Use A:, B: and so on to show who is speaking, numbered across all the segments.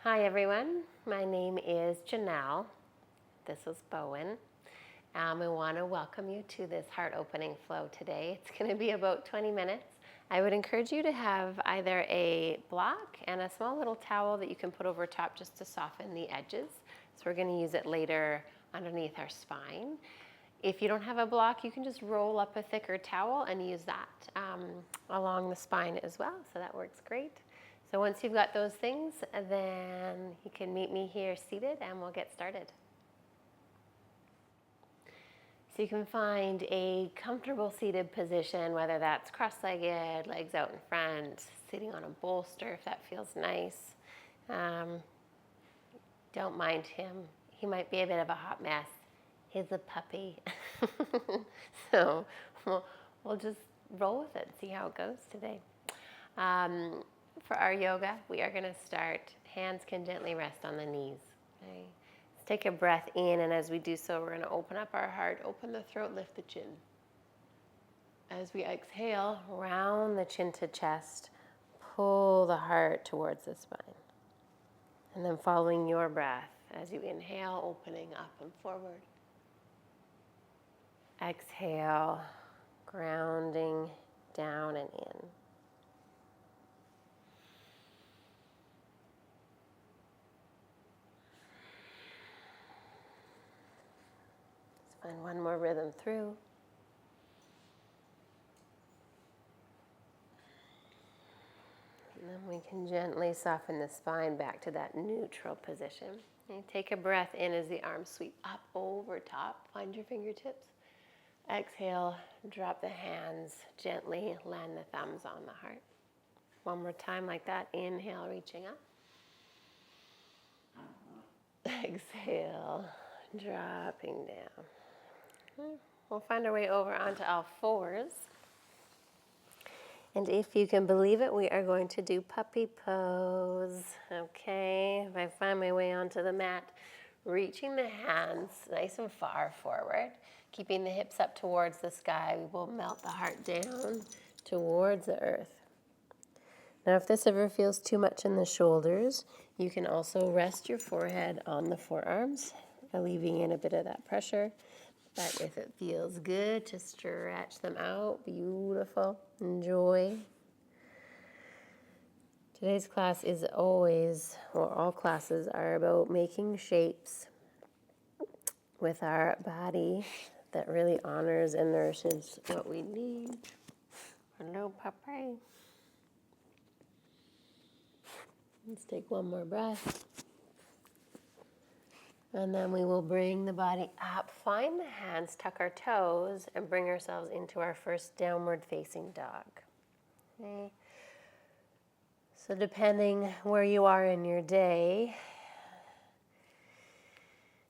A: Hi everyone, my name is Janelle. This is Bowen. We want to welcome you to this heart opening flow today. It's going to be about 20 minutes. I would encourage you to have either a block and a small little towel that you can put over top just to soften the edges. So we're going to use it later underneath our spine. If you don't have a block, you can just roll up a thicker towel and use that along the spine as well. So that works great. So once you've got those things, then you can meet me here seated and we'll get started. So you can find a comfortable seated position, whether that's cross-legged, legs out in front, sitting on a bolster if that feels nice. Don't mind him. He might be a bit of a hot mess. He's a puppy. So we'll just roll with it and see how it goes today. For our yoga, we are going to start. Hands can gently rest on the knees. Okay? Let's take a breath in, and as we do so, we're going to open up our heart, open the throat, lift the chin. As we exhale, round the chin to chest, pull the heart towards the spine. And then following your breath, as you inhale, opening up and forward. Exhale, grounding down and in. Let's find one more rhythm through. And then we can gently soften the spine back to that neutral position. And take a breath in as the arms sweep up over top. Find your fingertips. Exhale, drop the hands, gently land the thumbs on the heart. One more time like that. Inhale, reaching up. Exhale, dropping down. We'll find our way over onto all fours. And if you can believe it, we are going to do puppy pose. Okay, if I find my way onto the mat, reaching the hands nice and far forward, keeping the hips up towards the sky, we will melt the heart down towards the earth. Now, if this ever feels too much in the shoulders, you can also rest your forehead on the forearms, alleviating a bit of that pressure. But if it feels good to stretch them out, beautiful, enjoy. Today's class is always, or all classes are about making shapes with our body that really honors and nourishes what we need. Hello, puppy. Let's take one more breath. And then we will bring the body up, find the hands, tuck our toes, and bring ourselves into our first downward facing dog. Okay. So depending where you are in your day,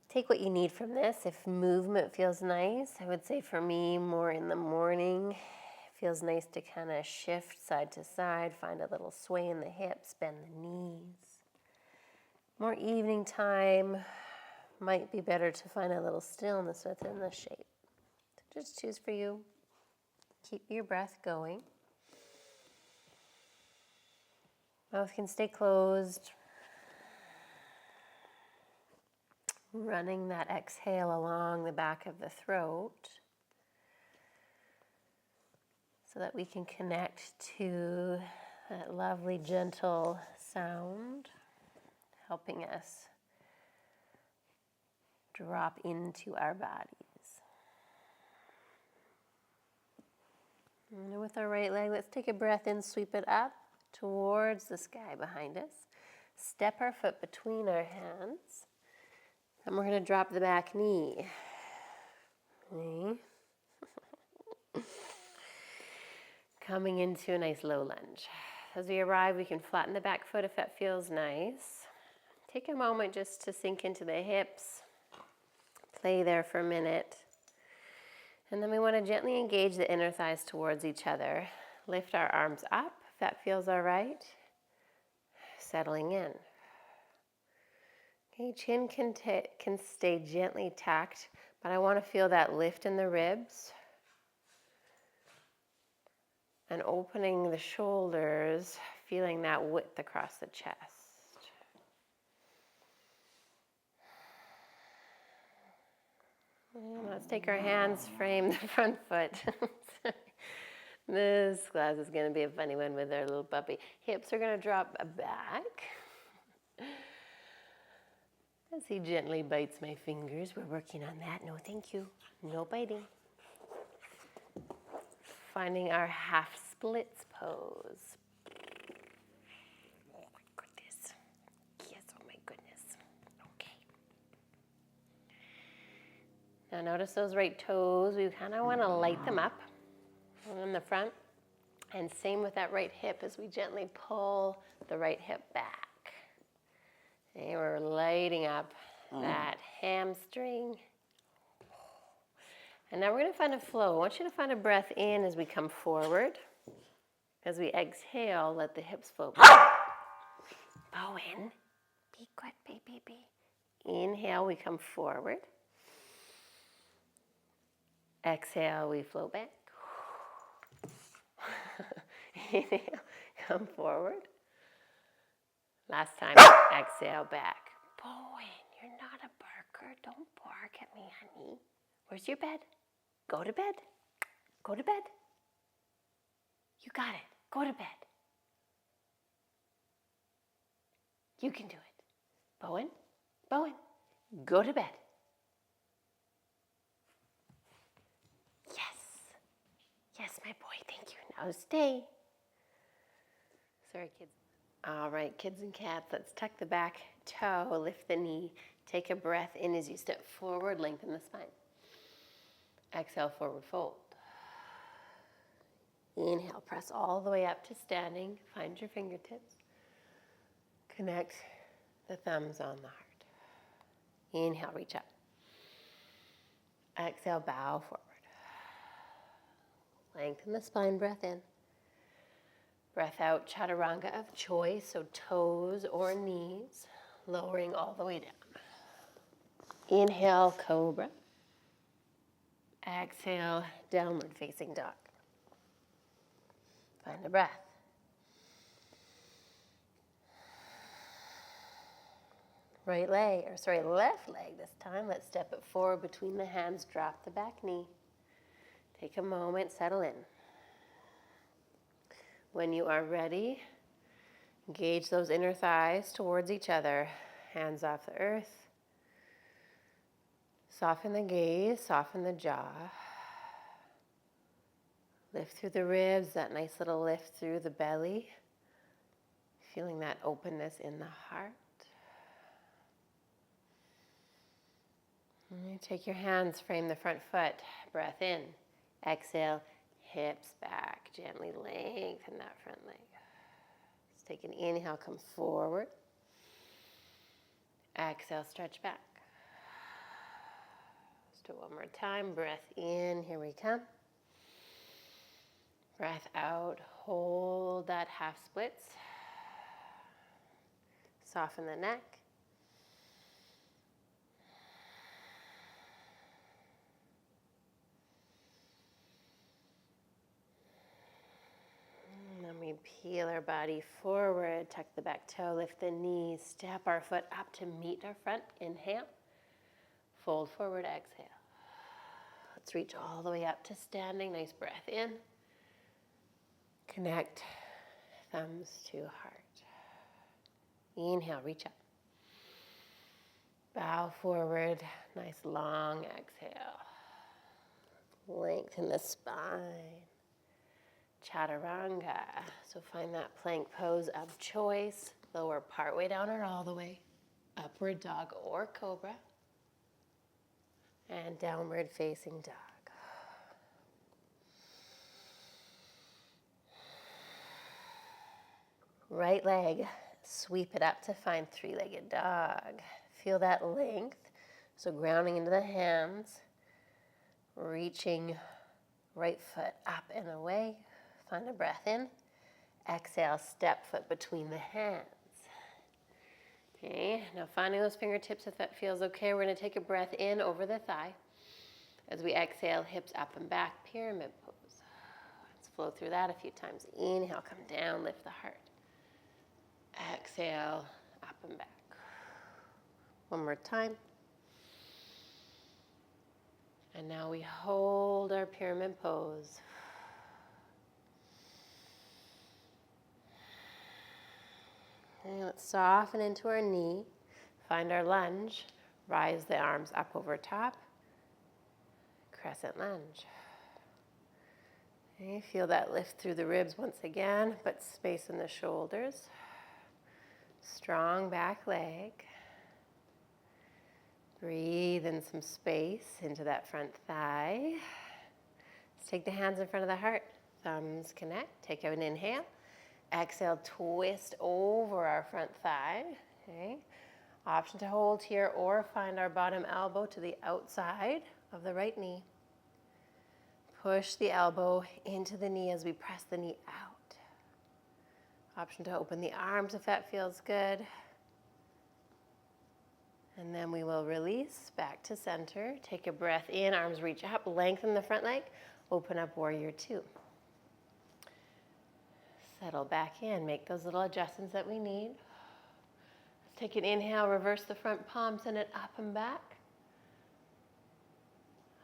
A: take what you need from this. If movement feels nice, I would say for me, more in the morning, it feels nice to kind of shift side to side, find a little sway in the hips, bend the knees. More evening time, might be better to find a little stillness within the shape. So just choose for you. Keep your breath going. Mouth can stay closed. Running that exhale along the back of the throat so that we can connect to that lovely, gentle sound, helping us drop into our bodies. And with our right leg, let's take a breath in, sweep it up towards the sky behind us. Step our foot between our hands. And we're going to drop the back knee. Okay. Coming into a nice low lunge. As we arrive, we can flatten the back foot if that feels nice. Take a moment just to sink into the hips. Play there for a minute. And then we want to gently engage the inner thighs towards each other. Lift our arms up if that feels all right. Settling in. Okay, chin can stay gently tucked, but I want to feel that lift in the ribs. And opening the shoulders, feeling that width across the chest. And let's take our hands, frame the front foot. This class is going to be a funny one with our little puppy. Hips are going to drop back. As he gently bites my fingers. We're working on that. No, thank you. No biting. Finding our half splits pose. Oh my goodness. Yes, oh my goodness. Okay. Now notice those right toes. We kind of want to light them up in the front. And same with that right hip as we gently pull the right hip back. And we're lighting up that hamstring. And now we're going to find a flow. I want you to find a breath in as we come forward. As we exhale, let the hips float back. Bowen, be good, baby. Inhale, we come forward. Exhale, we float back. Inhale, come forward. Last time, exhale back. Bowen, you're not a barker. Don't bark at me, honey. Where's your bed? Go to bed. Go to bed. You got it. Go to bed. You can do it. Bowen, go to bed. Yes, my boy, thank you. Now stay. Sorry, kids. All right, kids and cats, let's tuck the back toe, lift the knee. Take a breath in as you step forward, lengthen the spine. Exhale, forward fold. Inhale, press all the way up to standing. Find your fingertips. Connect the thumbs on the heart. Inhale, reach up. Exhale, bow forward. Lengthen the spine, breath in. Breath out, chaturanga of choice, so toes or knees, lowering all the way down. Inhale, cobra. Exhale, downward facing dog. Find a breath. Left leg this time. Let's step it forward between the hands, drop the back knee. Take a moment, settle in. When you are ready, engage those inner thighs towards each other, hands off the earth. Soften the gaze, soften the jaw. Lift through the ribs, that nice little lift through the belly. Feeling that openness in the heart. And you take your hands, frame the front foot, breath in. Exhale, hips back, gently lengthen that front leg. Let's take an inhale, come forward. Exhale, stretch back. Let's do it one more time. Breath in, here we come. Breath out, hold that half splits. Soften the neck. And then we peel our body forward, tuck the back toe, lift the knees, step our foot up to meet our front. Inhale, fold forward, exhale. Let's reach all the way up to standing. Nice breath in. Connect thumbs to heart. Inhale, reach up. Bow forward, nice long exhale. Lengthen the spine. Chaturanga. So find that plank pose of choice. Lower partway down or all the way. Upward dog or cobra. And downward facing dog. Right leg, sweep it up to find three-legged dog. Feel that length. So grounding into the hands, reaching right foot up and away. Find a breath in. Exhale, step foot between the hands. Okay, now finding those fingertips if that feels okay. We're going to take a breath in over the thigh. As we exhale, hips up and back, pyramid pose. Let's flow through that a few times. Inhale, come down, lift the heart. Exhale, up and back. One more time. And now we hold our pyramid pose. And let's soften into our knee. Find our lunge. Rise the arms up over top. Crescent lunge. Okay, feel that lift through the ribs once again, but space in the shoulders. Strong back leg. Breathe in some space into that front thigh. Let's take the hands in front of the heart. Thumbs connect. Take an inhale. Exhale, twist over our front thigh. Okay. Option to hold here or find our bottom elbow to the outside of the right knee. Push the elbow into the knee as we press the knee out. Option to open the arms if that feels good. And then we will release back to center. Take a breath in, arms reach up, lengthen the front leg, open up warrior two. Settle back in, make those little adjustments that we need. Let's take an inhale, reverse the front palm, send it up and back.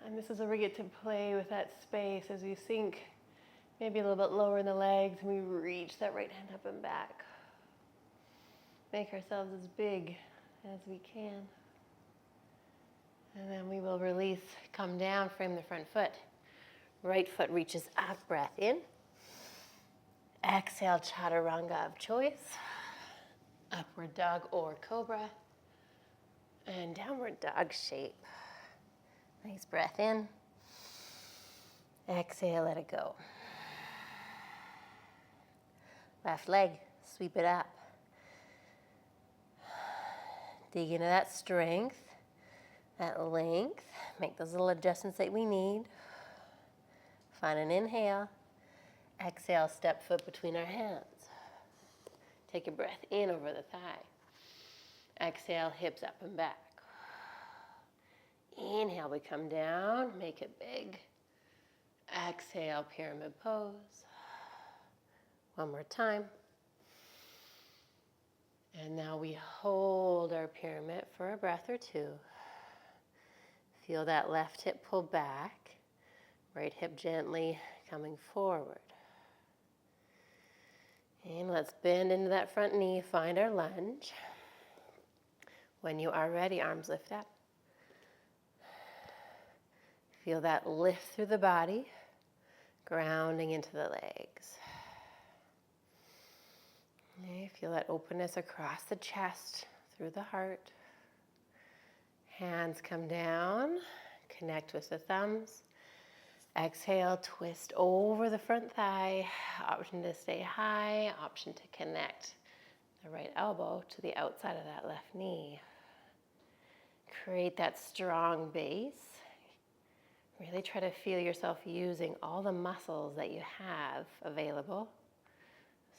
A: And this is where we get to play with that space as we sink maybe a little bit lower in the legs and we reach that right hand up and back. Make ourselves as big as we can. And then we will release, come down, frame the front foot. Right foot reaches up, breath in. Exhale, chaturanga of choice. Upward dog or cobra. And downward dog shape. Nice breath in. Exhale, let it go. Left leg, sweep it up. Dig into that strength, that length. Make those little adjustments that we need. Find an inhale. Exhale, step foot between our hands. Take a breath in over the thigh. Exhale, hips up and back. Inhale, we come down, make it big. Exhale, pyramid pose. One more time. And now we hold our pyramid for a breath or two. Feel that left hip pull back, right hip gently coming forward. And let's bend into that front knee, find our lunge. When you are ready, arms lift up. Feel that lift through the body, grounding into the legs. Okay, feel that openness across the chest, through the heart. Hands come down, connect with the thumbs. Exhale, twist over the front thigh. Option to stay high, option to connect the right elbow to the outside of that left knee. Create that strong base. Really try to feel yourself using all the muscles that you have available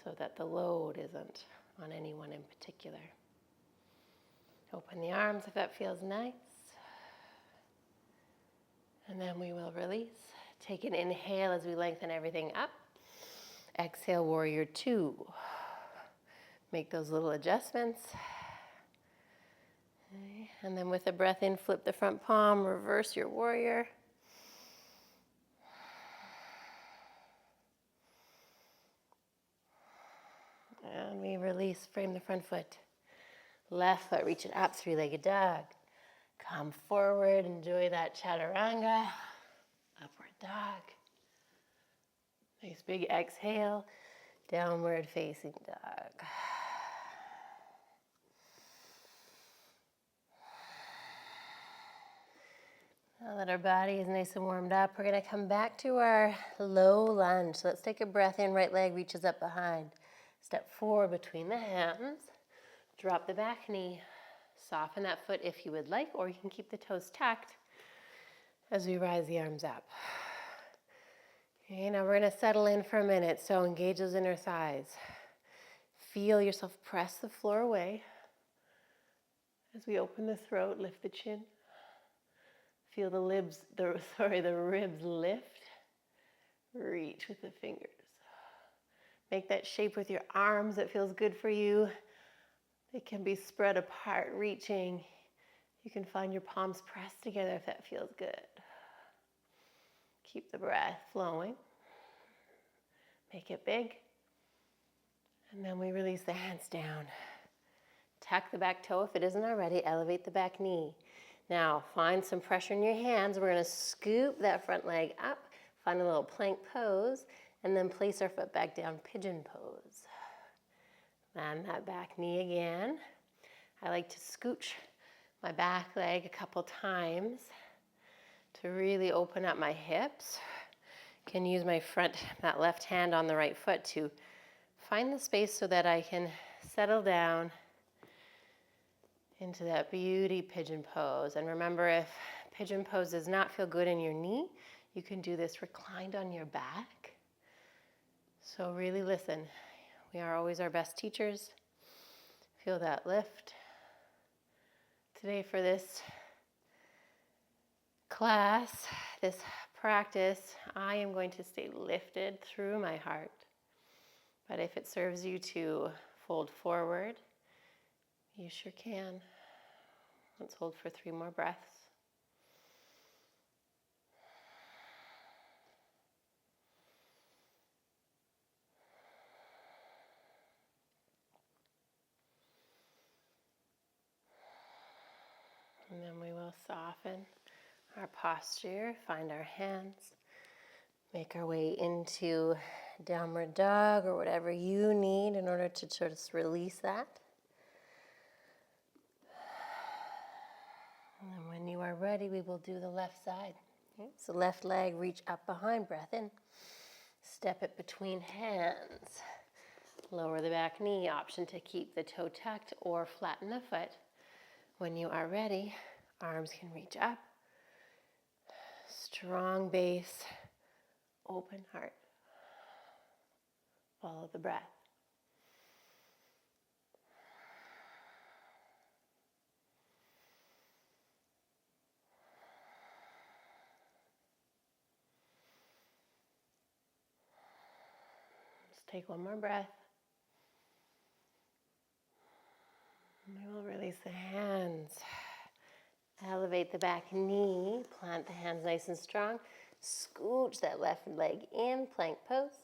A: so that the load isn't on anyone in particular. Open the arms if that feels nice. And then we will release. Take an inhale as we lengthen everything up. Exhale, warrior two. Make those little adjustments. Okay. And then with a breath in, flip the front palm, reverse your warrior. And we release, frame the front foot. Left foot, reach it up, three-legged dog. Come forward, enjoy that chaturanga. Upward dog. Nice big exhale, downward facing dog. Now that our body is nice and warmed up, we're going to come back to our low lunge. So let's take a breath in, right leg reaches up behind. Step forward between the hands. Drop the back knee. Soften that foot if you would like, or you can keep the toes tucked as we rise the arms up. Okay, now we're going to settle in for a minute. So engage those inner thighs. Feel yourself press the floor away. As we open the throat, lift the chin. Feel the ribs lift. Reach with the fingers. Make that shape with your arms that feels good for you. They can be spread apart, reaching. You can find your palms pressed together if that feels good. Keep the breath flowing. Make it big. And then we release the hands down. Tuck the back toe if it isn't already. Elevate the back knee. Now, find some pressure in your hands. We're going to scoop that front leg up, find a little plank pose, and then place our foot back down, pigeon pose. Land that back knee again. I like to scooch my back leg a couple times to really open up my hips. Can use my front, that left hand on the right foot to find the space so that I can settle down into that beauty pigeon pose. And remember, if pigeon pose does not feel good in your knee, you can do this reclined on your back. So really listen. We are always our best teachers. Feel that lift. Today for this class, this practice, I am going to stay lifted through my heart. But if it serves you to fold forward, you sure can. Let's hold for 3 more breaths. And then we will soften our posture, find our hands, make our way into downward dog or whatever you need in order to just release that. And then when you are ready, we will do the left side. Okay? So left leg, reach up behind, breath in. Step it between hands. Lower the back knee, option to keep the toe tucked or flatten the foot. When you are ready, arms can reach up. Strong base, open heart. Follow the breath. Let's take one more breath. And we will release the hands. Elevate the back knee, plant the hands nice and strong. Scooch that left leg in, plank pose.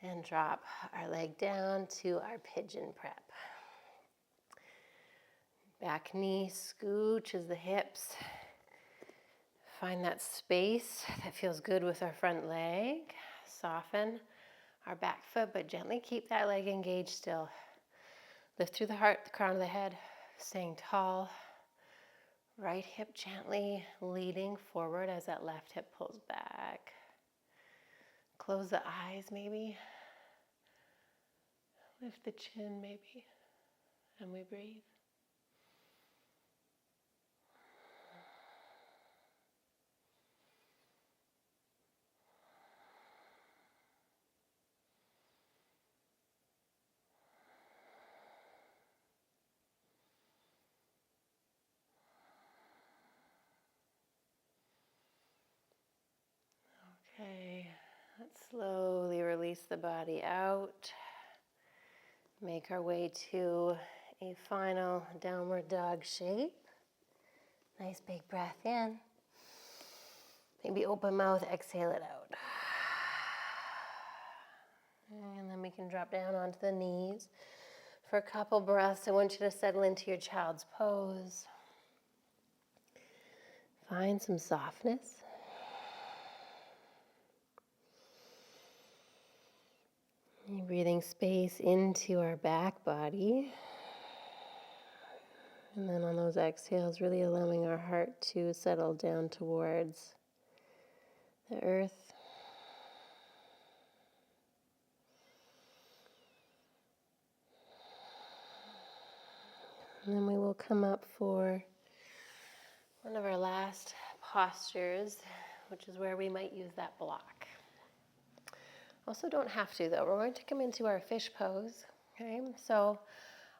A: And drop our leg down to our pigeon prep. Back knee scooches the hips. Find that space that feels good with our front leg. Soften our back foot, but gently keep that leg engaged still. Lift through the heart, the crown of the head, staying tall. Right hip gently leading forward as that left hip pulls back. Close the eyes maybe. Lift the chin maybe. And we breathe. Okay, let's slowly release the body out. Make our way to a final downward dog shape. Nice big breath in. Maybe open mouth, exhale it out. And then we can drop down onto the knees. For a couple breaths, I want you to settle into your child's pose. Find some softness. Breathing space into our back body. And then on those exhales, really allowing our heart to settle down towards the earth. And then we will come up for one of our last postures, which is where we might use that block. Also don't have to though. We're going to come into our fish pose. Okay, so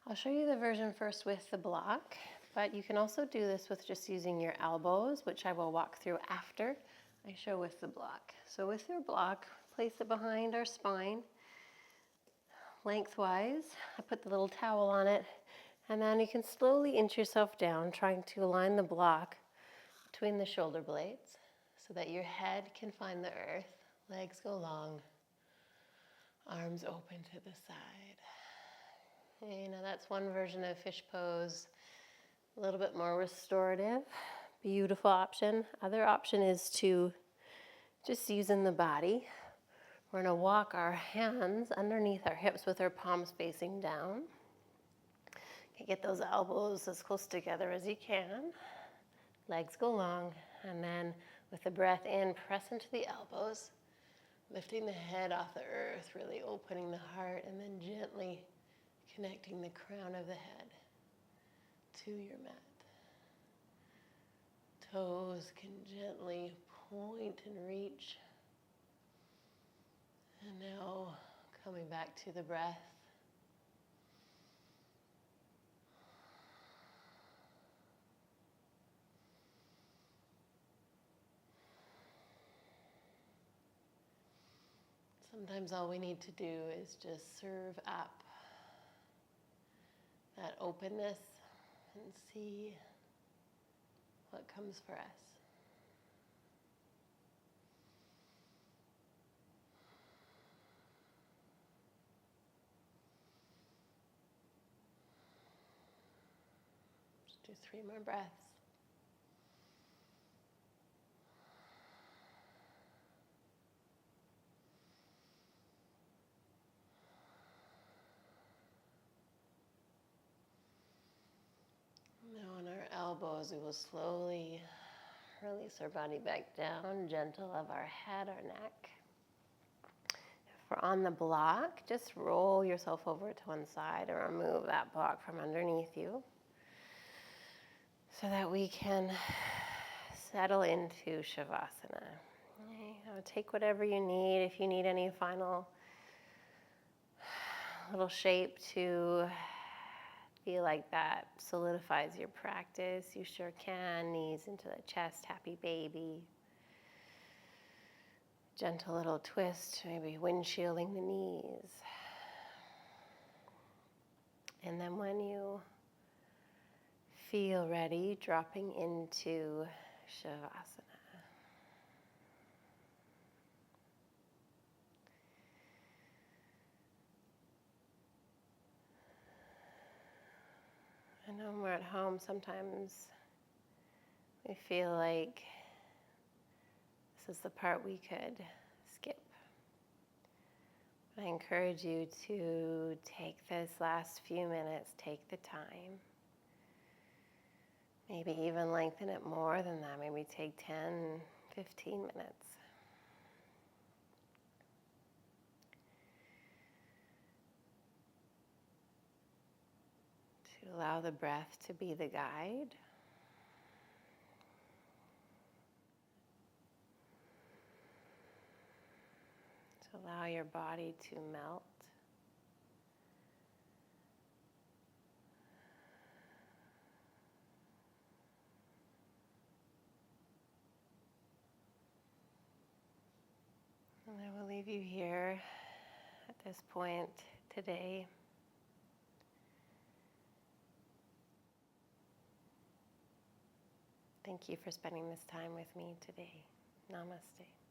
A: I'll show you the version first with the block, but you can also do this with just using your elbows, which I will walk through after I show with the block. So with your block, place it behind our spine, lengthwise. I put the little towel on it, and then you can slowly inch yourself down, trying to align the block between the shoulder blades. so that your head can find the earth. Legs go long, arms open to the side. Okay, now that's one version of fish pose, a little bit more restorative. Beautiful option. Other option is to just using the body. We're going to walk our hands underneath our hips with our palms facing down. Get those elbows as close together as you can. Legs go long, and then with the breath in, press into the elbows, lifting the head off the earth, really opening the heart, and then gently connecting the crown of the head to your mat. Toes can gently point and reach. And now coming back to the breath. Sometimes all we need to do is just serve up that openness and see what comes for us. Just do 3 more breaths. Now on our elbows, we will slowly release our body back down, gentle of our head, our neck. If we're on the block, just roll yourself over to one side and remove that block from underneath you so that we can settle into Savasana. Okay, take whatever you need. If you need any final little shape to feel like that solidifies your practice, you sure can. Knees into the chest, happy baby. Gentle little twist, maybe windshielding the knees. And then when you feel ready, dropping into Savasana. I know when we're at home, sometimes we feel like this is the part we could skip. I encourage you to take this last few minutes, take the time. Maybe even lengthen it more than that. Maybe take 10, 15 minutes. To allow the breath to be the guide. To allow your body to melt. And I will leave you here at this point today. Thank you for spending this time with me today. Namaste.